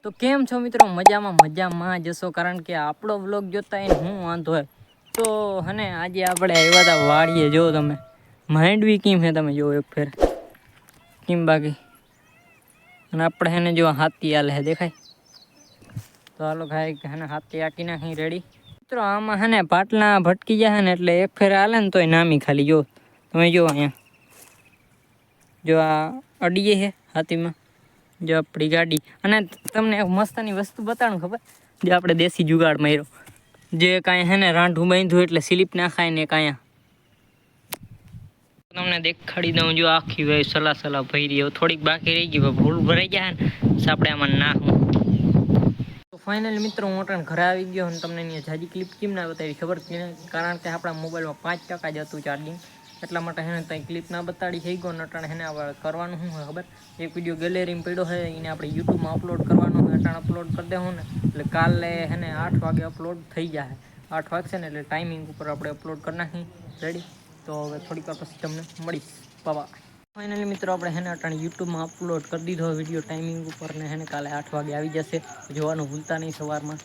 તો કેમ છો મિત્રો? મજામાં જશો, કારણ કે આપણો વ્લોગ જોતા હોય હું વાંધો હોય તો હને આજે આપણે આવ્યા હતા વાડીએ. જો તમે માંડવી કેમ છે તમે જો એક ફેર કેમ બાકી, અને આપણે હેને જો હાથી હાલે છે દેખાય તો હાલો ખાઈ હેને હાથી આકી નાખી રેડી. મિત્રો આમાં હેને પાટલા ભટકી જાય ને એટલે એક ફેર હાલે ને તોય નામી ખાલી. જો તમે જો અહીંયા જો આ અડીએ છે હાથીમાં, જો આપણી ગાડી. અને તમને એક મસ્તની વસ્તુ બતાડું, ખબર? જે આપણે દેશી જુગાડ માર્યો, જે કાંઈ હે ને રાંઢું બાંધ્યું એટલે સ્લીપ ના ખાય ને કાંઈ તમને દેખાડી દઉં. જો આખી ભાઈ સલા ભરી થોડીક બાકી રહી ગઈ, ભૂલ ભરાઈ ગયા ને આપણે આમાં નાખું. તો ફાઇનલી મિત્રો હું અટાણ ઘરે આવી ગયો અને તમને અહીંયા જાજી ક્લિપ કેમ ના બતાવી ખબર? કારણ કે આપણા મોબાઈલમાં 5% જ હતું ચાર્જિંગ, એટલા માટે હેને ત્યાં ક્લિપ ના બતાડી થઈ ગયો. અટાણે હેને કરવાનું શું હોય ખબર? એક વિડીયો ગેલેરીમાં પડ્યો છે, એને આપણે યુટ્યુબમાં અપલોડ કરવાનો હોય. અટાણે અપલોડ કરી દેવું ને એટલે કાલે હેને 8 વાગે અપલોડ થઈ જાય. 8 વાગશે ને એટલે ટાઈમિંગ ઉપર આપણે અપલોડ કરી નાખી રેડી. તો હવે થોડીક વાર પછી તમને મળીશ. બાબા. ફાઇનલી મિત્રો આપણે હેને અટાણે યુટ્યુબમાં અપલોડ કરી દીધો વિડીયો ટાઈમિંગ ઉપર, ને હેને કાલે 8 વાગે આવી જશે. જોવાનું ભૂલતા નહીં સવારમાં.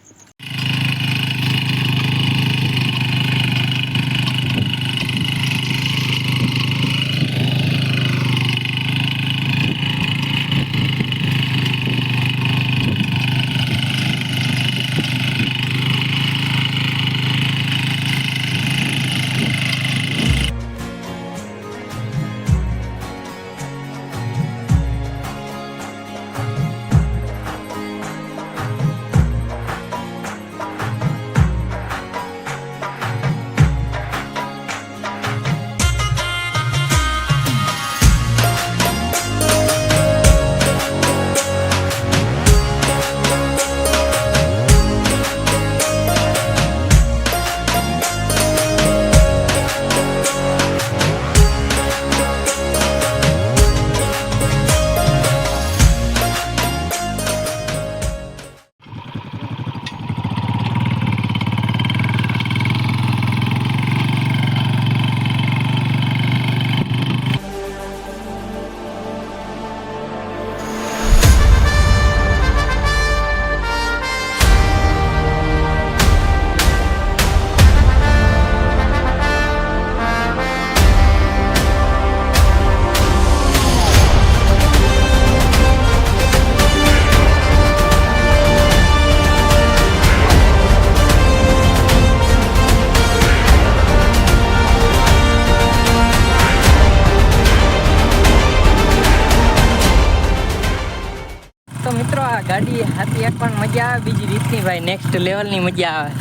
તો મિત્રો આ ગાડી હાથી એકવાની મજા આવે બીજી રીતની ભાઈ, નેક્સ્ટ લેવલની મજા આવે.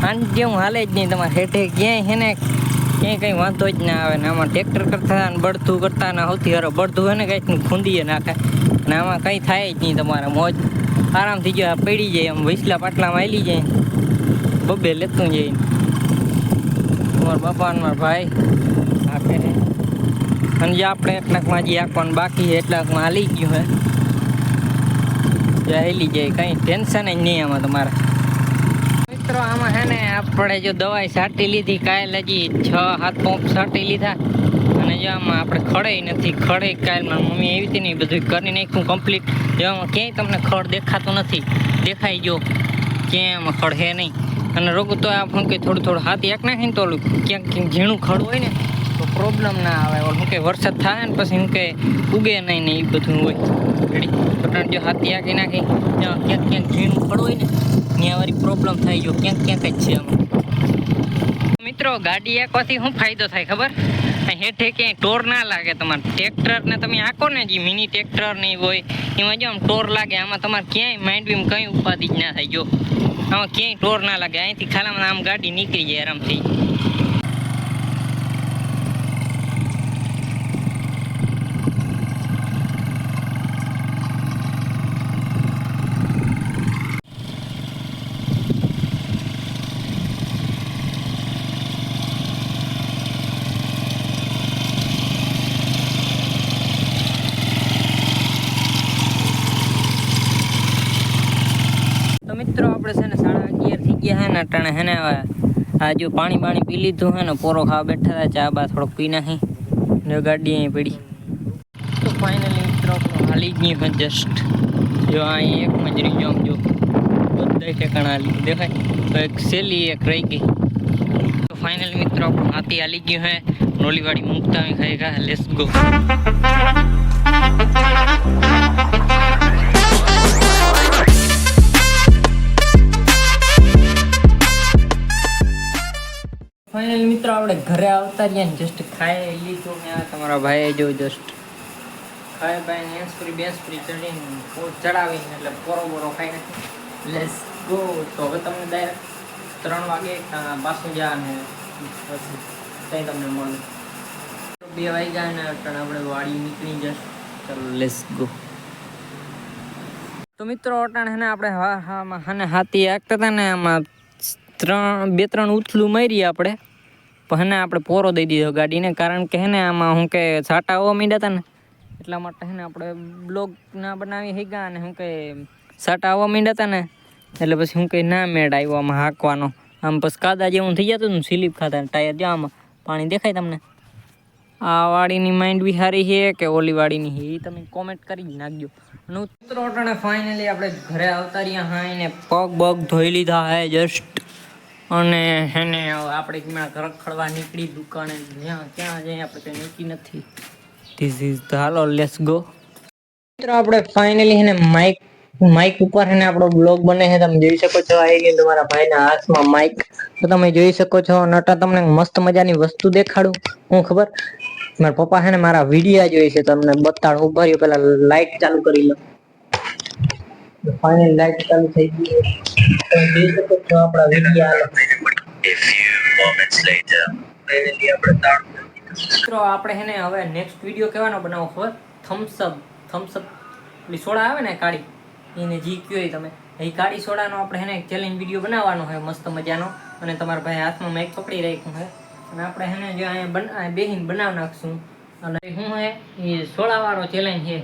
આને જેવું હાલે જ નહીં તમારે હેઠે ક્યાંય છે ને, ક્યાંય કંઈ વાંધો જ ના આવે. ને આમાં ટ્રેક્ટર કરતા ને બળતું કરતા ને સૌથી સારો બળતું હોય ને કંઈક ખૂંદીએ નાખે, અને આમાં કંઈ થાય જ નહીં. તમારે મોજ આરામથી જો પડી જાય, આમ વૈસલા પાટલામાં આલી જાય, બબે લેતું જાય. તમારા બાપા ને મારા ભાઈ આખે ને, અને જે આપણે એટલાકમાં જે આંકવાનું બાકી છે એટલાકમાં હાલી ગયું હે, હેલી જાય, કંઈ ટેન્શન જ નહીં આમાં તમારે. મિત્રો આમાં હે ને આપણે જો દવાઈ છાંટી લીધી, કાલ હજી 6-7 પંપ છાંટી લીધા, અને જો આમાં આપણે ખડે નથી. ખડે કાલ મારી મમ્મી એવી હતી ને બધું કરી નાખ્યું કમ્પ્લીટ. જો આમાં ક્યાંય તમને ખડ દેખાતું નથી, દેખાય જો ક્યાંય આમાં ખડ હે નહીં. અને રોગ તો આપણે કંઈ થોડું હાથી એક નાખીને તો ક્યાંક ઝીણું ખડ હોય ને તો પ્રોબ્લેમ ના આવે. શું કે વરસાદ થાય ને પછી શું કે ઉગે નહીં ને એ બધું હોય રેડી. પટણ જો હાથી આંકી નાખી, ક્યાંક ઝીણું ખડ હોય ને ત્યાં વાળી પ્રોબ્લેમ થાય. જો ક્યાંક જ છે આમાં. મિત્રો ગાડી આંકવાથી શું ફાયદો થાય ખબર? હેઠે ક્યાંય ટોર ના લાગે. તમારે ટ્રેક્ટરને તમે આંકો ને, જે મિની ટ્રેક્ટર ને હોય એમાં જો આમ ટોર લાગે, આમાં તમારે ક્યાંય માંડવીમાં કંઈ ઉપાધિ જ ના થાય. જો આમાં ક્યાંય ટોર ના લાગે, અહીંથી ખાલામાં આમ ગાડી નીકળી જાય આરામથી. તો મિત્રો આપણે છે ને 11:30 થઈ ગયા હે ને અટાણે હે ને આ જો પાણી પી લીધું હે ને, પોરો ખાવા બેઠા હતા, ચા બા થોડોક પી નાખી ને ગાડી અહીં પડી. તો ફાઇનલી મિત્રો હાલી ગઈ જસ્ટ જો અહીં એક મજરી જો આમ જો બધા ઠેકાણા હાલી દેખાય તો એક સેલી એક રહી ગઈ. તો ફાઇનલ મિત્રો આપણું હાથી હાલી ગયું હે નોલીવાડી મૂકતા હોય ખાઈ ખા લેટ્સ ગો. ફાઇનલ મિત્રો આપણે ઘરે આવતા રહ્યા ને જસ્ટ ખાઈ લીધું ને આ તમારા ભાઈએ જો જસ્ટ ખાઈ ભાઈ હેન્સફ્રી બેન્સફ્રી ચડીને ચડાવીને એટલે પોરો ખાઈ નાખી લેટ્સ ગો. તો હવે તમને ડાયરેક્ટ 3 વાગે પાછું જા ને પછી ત્યાં તમને મળે 2 વાગ્યા ને આપણે વાડી નીકળી જશે. ચાલો લેટ્સ ગો. તો મિત્રો અટાણે ને આપણે હા હાથી આગતા હતા ને આમાં 2-3 ઉથલું મારી આપણે પણ આપણે પોરો દઈ દીધો ગાડીને, કારણ કે હે ને આમાં શું કે છાંટા આવવા માંડ્યા હતા ને એટલા માટે હે ને આપણે બ્લોગ ના બનાવી હઈ ગયા અને શું કે છાંટા આવવા માંડ્યા હતા ને એટલે પછી શું કે ના મેળ આવ્યો આમાં હાંકવાનો. આમ પછી કાદા જેવું થઈ જતું ને સ્લીપ ખાતા ટાયર જો આમાં પાણી દેખાય તમને. આ વાડીની માઇન્ડ બી સારી છે કે ઓલી વાડીની છે એ તમે કોમેન્ટ કરી જ નાખજો. અને મિત્રો અટાણે ફાઇનલી આપણે ઘરે આવતા રહ્યા હા એને પગ ધોઈ લીધા હે જસ્ટ. અને હેને આપણે ક્યાં ઘર ખડવા નીકળી દુકાને ક્યાં જઈએ આપણે કંઈ નીકળી નથી. This is the hello let's go. મિત્રો આપણે ફાઇનલી હેને માઇક ઉપર હેને આપણો બ્લોગ બને છે તમે જોઈ શકો છો. આવી ગઈ તમારા ભાઈના હાથમાં માઇક તો તમે જોઈ શકો છો. નટા તમને મસ્ત મજાની વસ્તુ દેખાડું હું ખબર મારા પપ્પા હે ને મારા વિડીયા જોઈ છે તમને બતાડું. ઉભા રહ્યો પેલા લાઈટ ચાલુ કરી લો. ફાઇનલ લાઈટ ચાલુ થઈ ગઈ તમે જોઈ શકો છો આપણા વિડીયા. મિત્રો આપણે હે ને હવે નેક્સ્ટ વિડીયો કહેવાનો બનાવો ખબર થમ્સઅપ પેલી સોડા આવે ને કાળી એને જી કયો તમે એ કાળી સોડાનો આપણે હે ને ચેલેન્જ વિડીયો બનાવવાનો હોય મસ્ત મજાનો. અને તમારા ભાઈ હાથમાં માઇક પકડી રાખ્યું હોય અને આપણે હે ને જો અહીંયા બેહીને બનાવી નાખશું. અને શું હે એ સોડાવાળો ચેલેન્જ છે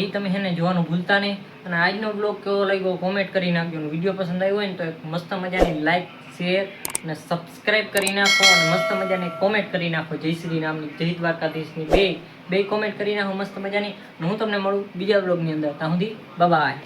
એ તમે હે ને જોવાનું ભૂલતા નહીં. અને આજનો બ્લોગ કેવો લાગ્યો કોમેન્ટ કરી નાખજો. વિડીયો પસંદ આવ્યો હોય ને તો એક મસ્ત મજાની લાઈક શેર અને સબસ્ક્રાઇબ કરી નાખો અને મસ્ત મજાની કોમેન્ટ કરી નાખો. જય શ્રી રામની જય દ્વારકાધીશની બે કોમેન્ટ કરી નાખો મસ્ત મજાની. હું તમને મળું બીજા બ્લોગની અંદર. ત્યાં સુધી બાય.